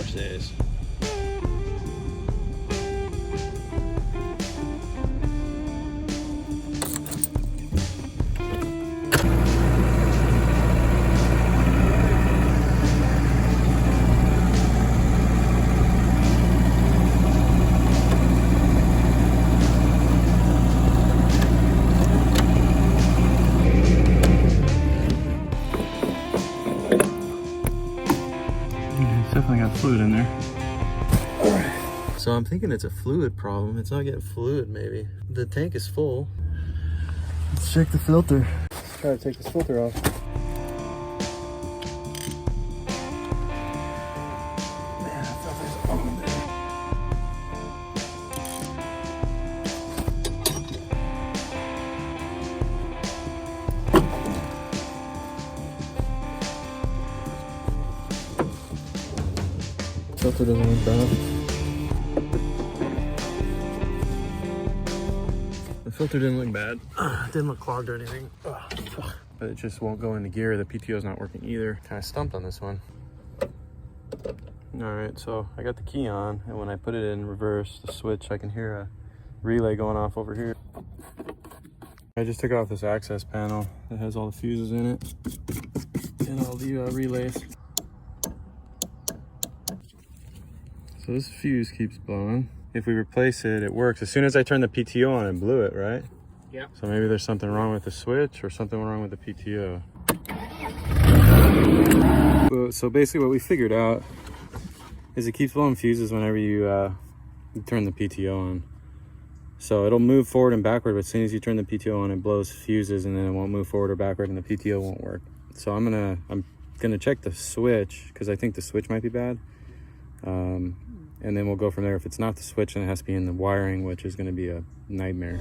these days. Definitely got fluid in there. All right. So I'm thinking it's a fluid problem. It's not getting fluid, maybe. The tank is full. Let's check the filter. Let's try to take this filter off. Man, that filter's on there. Filter doesn't look bad. The filter didn't look bad. It didn't look clogged or anything. But it just won't go into gear. The PTO's not working either. Kind of stumped on this one. All right, so I got the key on, and when I put it in reverse, the switch, I can hear a relay going off over here. I just took off this access panel that has all the fuses in it and all the relays. So this fuse keeps blowing. If we replace it, it works. As soon as I turn the PTO on, it blew it, right? Yeah. So maybe there's something wrong with the switch or something wrong with the PTO. So basically what we figured out is it keeps blowing fuses whenever you turn the PTO on. So it'll move forward and backward, but as soon as you turn the PTO on, it blows fuses and then it won't move forward or backward and the PTO won't work. So I'm gonna check the switch because I think the switch might be bad. And then we'll go from there. If it's not the switch, then it has to be in the wiring, which is going to be a nightmare.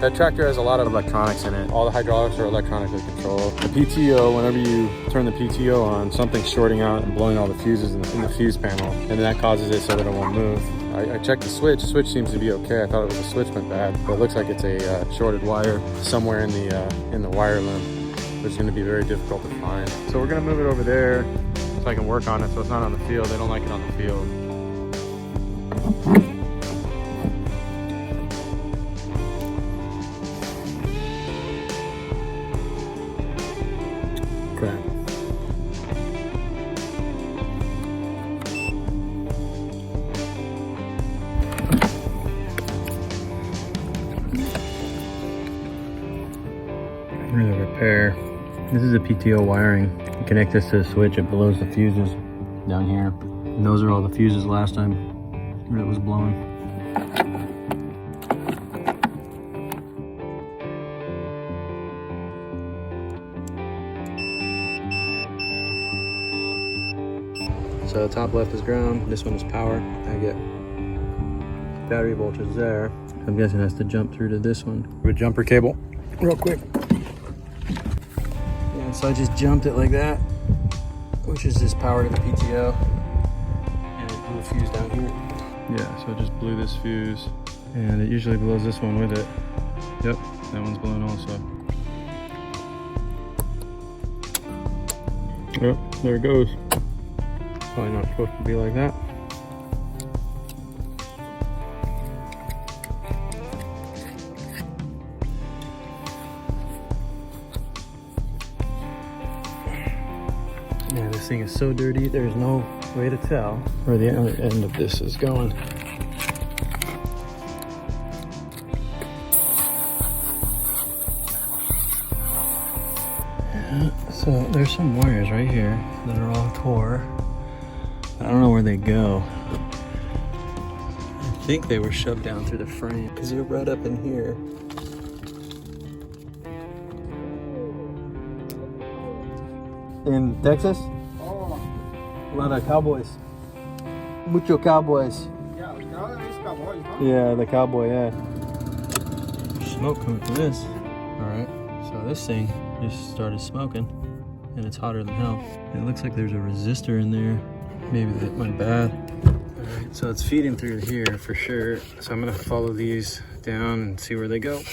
That tractor has a lot of electronics in it. All the hydraulics are electronically controlled. The PTO, whenever you turn the PTO on, something's shorting out and blowing all the fuses in the fuse panel, and then that causes it so that it won't move. I checked the switch. The switch seems to be okay. I thought it was the switch went bad, but it looks like it's a shorted wire somewhere in the wire loom, which is going to be very difficult to find. So we're going to move it over there so I can work on it so it's not on the field. They don't like it on the field. Crap. Here's a repair. This is a PTO wiring. You connect this to the switch, it blows the fuses down here. And those are all the fuses last time it was blowing. So top left is ground, this one is power. I get battery voltage there. I'm guessing it has to jump through to this one. With jumper cable, real quick. So I just jumped it like that, which is just power to the PTO, and it blew a fuse down here. Yeah, so it just blew this fuse, and it usually blows this one with it. Yep, that one's blown also. Oh, there it goes. Probably not supposed to be like that. Yeah, this thing is so dirty, there's no way to tell where the other end of this is going. Yeah, so there's some wires right here that are all tore. I don't know where they go. I think they were shoved down through the frame because they're right up in here. In Texas? Oh. A lot of cowboys. Mucho cowboys. Yeah, it's cowboy, huh? Yeah, the cowboy, yeah. Smoke coming from this. Alright, so this thing just started smoking and it's hotter than hell. It looks like there's a resistor in there. Maybe that went bad. Alright, so it's feeding through here for sure. So I'm gonna follow these down and see where they go.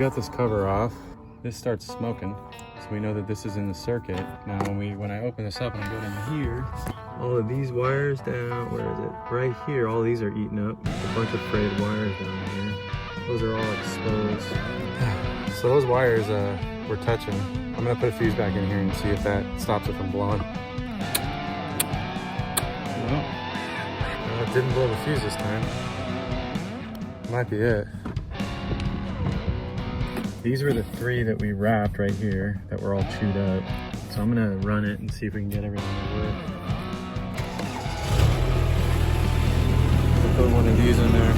got this cover off. This starts smoking, so we know that this is in the circuit. Now when I open this up and I go down here, all of these wires down, where is it? Right here, all these are eaten up. A bunch of frayed wires down here. Those are all exposed. So those wires were touching. I'm gonna put a fuse back in here and see if that stops it from blowing. Well, it didn't blow the fuse this time. Might be it. These were the 3 that we wrapped right here that were all chewed up. So I'm gonna run it and see if we can get everything to work. I'll put one of these in there.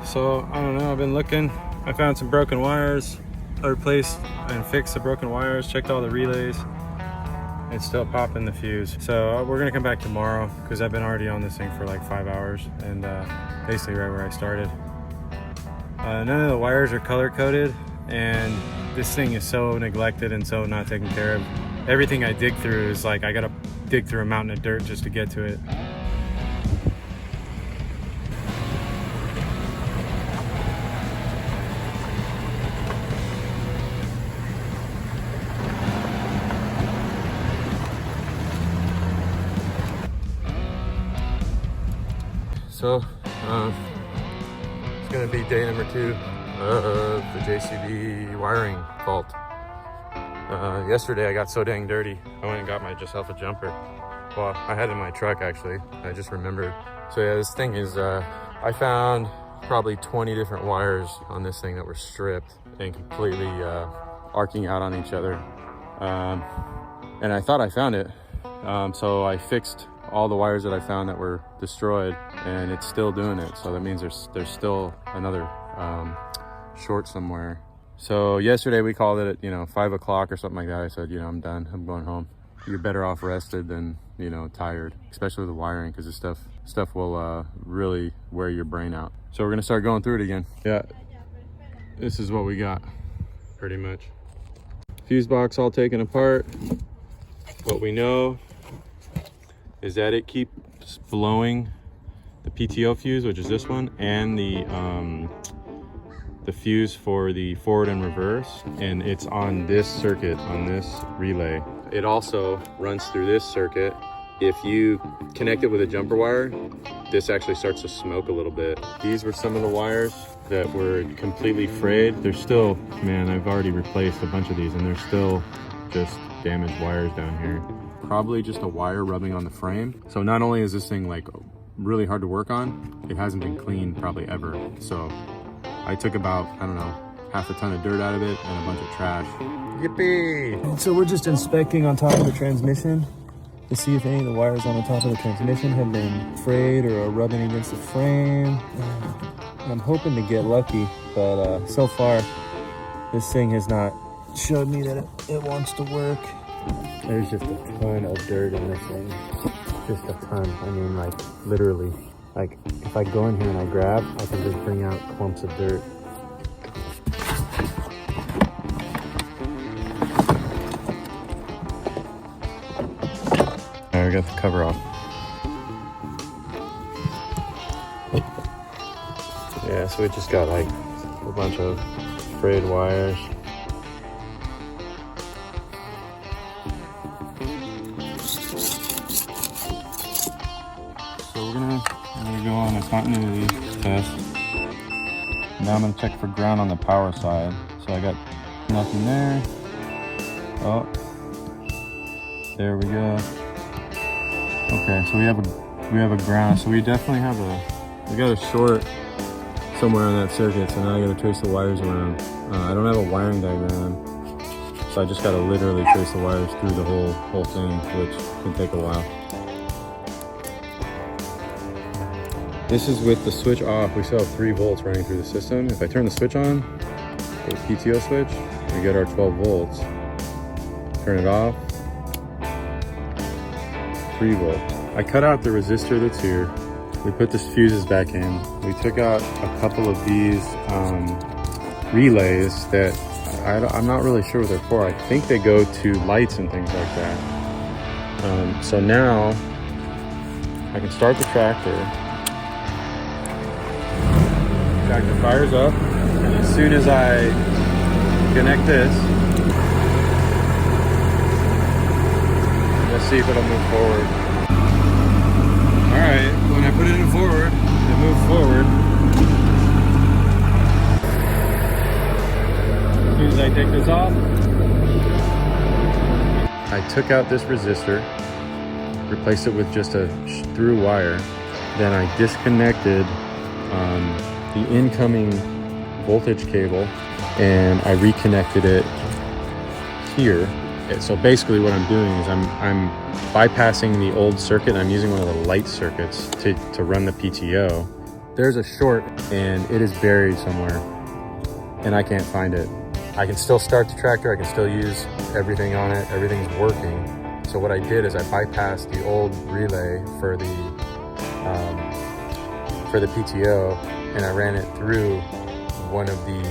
So I don't know, I've been looking. I found some broken wires. I replaced and fixed the broken wires, checked all the relays. It's still popping the fuse. So we're gonna come back tomorrow because I've been already on this thing for like 5 hours and basically right where I started. None of the wires are color coded and this thing is so neglected and so not taken care of. Everything I dig through is like, I gotta dig through a mountain of dirt just to get to it. So, it's gonna be day number 2 of the JCB wiring fault. Yesterday I got so dang dirty, I went and got myself a jumper. Well, I had it in my truck actually, I just remembered. So yeah, this thing is, I found probably 20 different wires on this thing that were stripped and completely arcing out on each other. And I thought I found it, so I fixed all the wires that I found that were destroyed, and it's still doing it. So that means there's still another short somewhere. So yesterday we called it at 5 o'clock or something like that. I said, I'm done, I'm going home. You're better off rested than tired, especially with the wiring, because this stuff will really wear your brain out. So we're gonna start going through it again. Yeah, this is what we got pretty much. Fuse box all taken apart. What we know is that it keeps blowing the PTO fuse, which is this one, and the fuse for the forward and reverse, and it's on this circuit, on this relay. It also runs through this circuit. If you connect it with a jumper wire, this actually starts to smoke a little bit. These were some of the wires that were completely frayed. They're still, man, I've already replaced a bunch of these and they're still just damaged wires down here. Probably just a wire rubbing on the frame. So not only is this thing like really hard to work on, it hasn't been cleaned probably ever. So I took about, I don't know, half a ton of dirt out of it and a bunch of trash. Yippee! So we're just inspecting on top of the transmission to see if any of the wires on the top of the transmission have been frayed or are rubbing against the frame. I'm hoping to get lucky, but so far this thing has not showed me that it wants to work. There's just a ton of dirt in this thing. Just a ton. I mean, like, literally. Like, if I go in here and I grab, I can just bring out clumps of dirt. Alright, we got the cover off. Yeah, so we just got, like, a bunch of frayed wires. I'm gonna go on a continuity test. Now I'm gonna check for ground on the power side. So I got nothing there. Oh, there we go. Okay, so we have a ground. So we definitely have we got a short somewhere on that circuit. So now I gotta trace the wires around. I don't have a wiring diagram, so I just gotta literally trace the wires through the whole thing, which can take a while. This is with the switch off. We still have 3 volts running through the system. If I turn the switch on, the PTO switch, we get our 12 volts. Turn it off, 3 volts. I cut out the resistor that's here. We put the fuses back in. We took out a couple of these relays that I'm not really sure what they're for. I think they go to lights and things like that. So now I can start the tractor. Tractor fires up, and as soon as I connect this, let's see if it'll move forward. All right, when I put it in forward, it moves forward. As soon as I take this off, I took out this resistor, replaced it with just a through wire. Then I disconnected the incoming voltage cable and I reconnected it here. So basically what I'm doing is I'm bypassing the old circuit. I'm using one of the light circuits to run the PTO. There's a short and it is buried somewhere and I can't find it. I can still start the tractor. I can still use everything on it. Everything's working. So what I did is I bypassed the old relay for the PTO and I ran it through one of the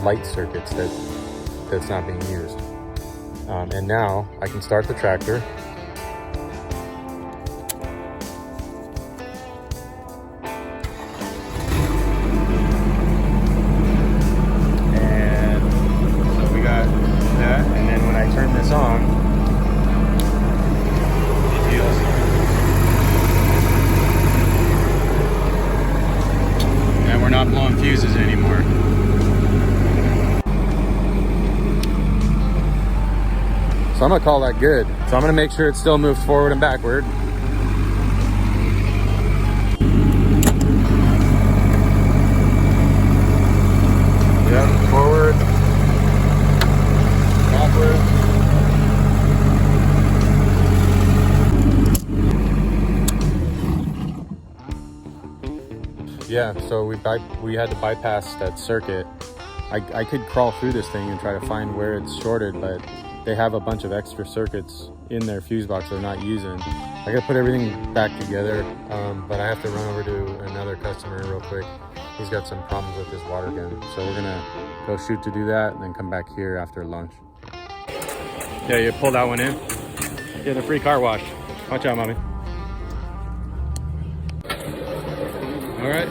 light circuits that's not being used. And now I can start the tractor. And so we got that. And then when I turn this on, it feels. And we're not blowing fuses anymore. So I'm gonna call that good. So I'm gonna make sure it still moves forward and backward. Yep, forward, backward. Yeah, so we had to bypass that circuit. I could crawl through this thing and try to find where it's shorted, but they have a bunch of extra circuits in their fuse box they're not using. I gotta put everything back together, but I have to run over to another customer real quick. He's got some problems with his water gun. So we're gonna go shoot to do that and then come back here after lunch. Yeah, you pull that one in. Get a free car wash. Watch out, mommy. All right,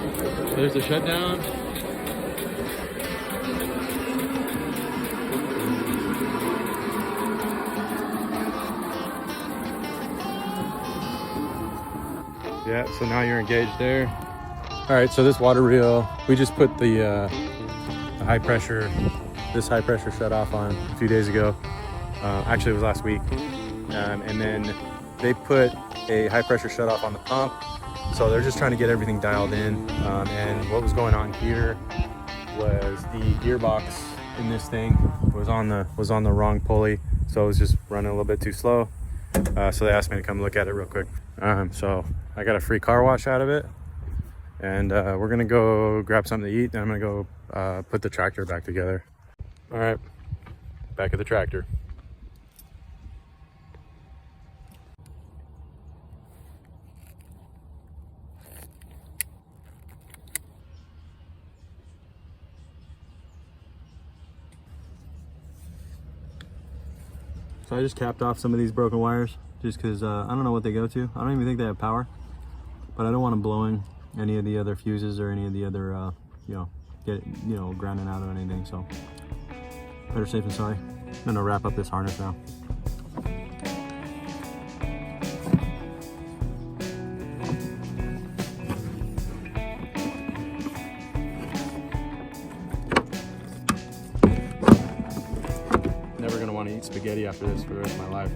so there's the shutdown. Yeah, so now you're engaged there. All right, so this water reel, we just put the high pressure shut off on a few days ago. Actually, it was last week. And then they put a high pressure shut off on the pump. So they're just trying to get everything dialed in. And what was going on here was the gearbox in this thing was on the wrong pulley. So it was just running a little bit too slow. So they asked me to come look at it real quick. So I got a free car wash out of it. And we're gonna go grab something to eat. Then I'm gonna go put the tractor back together. All right, back at the tractor. So I just capped off some of these broken wires just because I don't know what they go to. I don't even think they have power, but I don't want them blowing any of the other fuses or any of the other, grounding out or anything. So better safe than sorry. I'm gonna wrap up this harness now. Never gonna want to eat spaghetti after this for the rest of my life.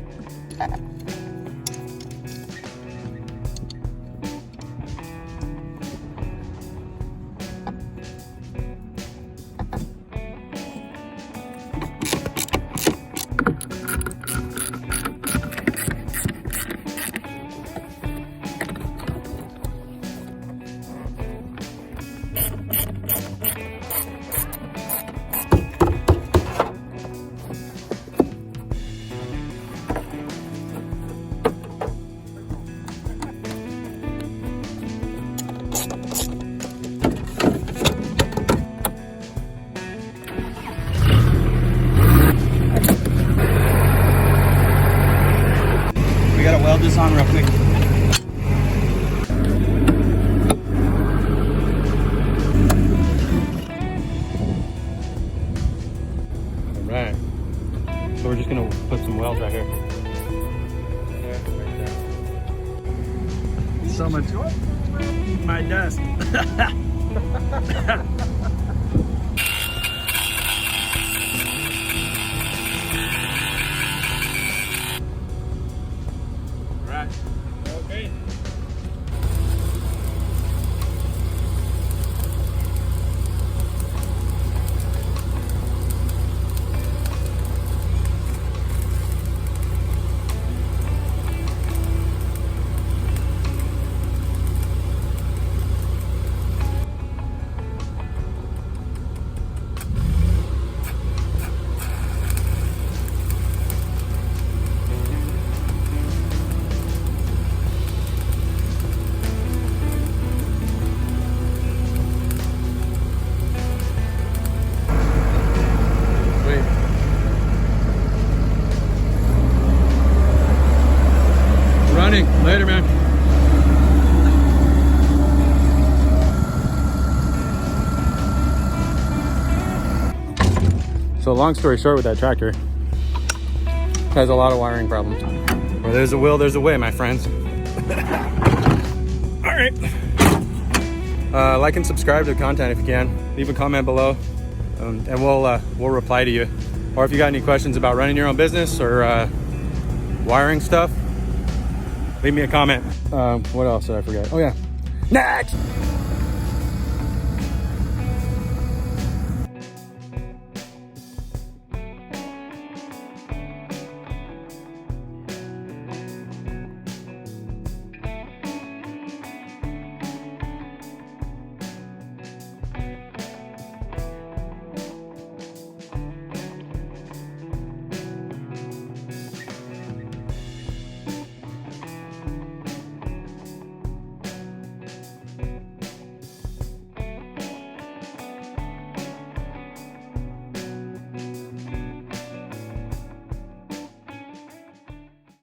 so much. My dust. Right. Okay. Running. Later, man. So long story short with that tractor, it has a lot of wiring problems. Where there's a will, there's a way, my friends. All right. Like and subscribe to the content if you can. Leave a comment below, and we'll reply to you. Or if you got any questions about running your own business or wiring stuff, leave me a comment. What else did I forget? Oh yeah, next.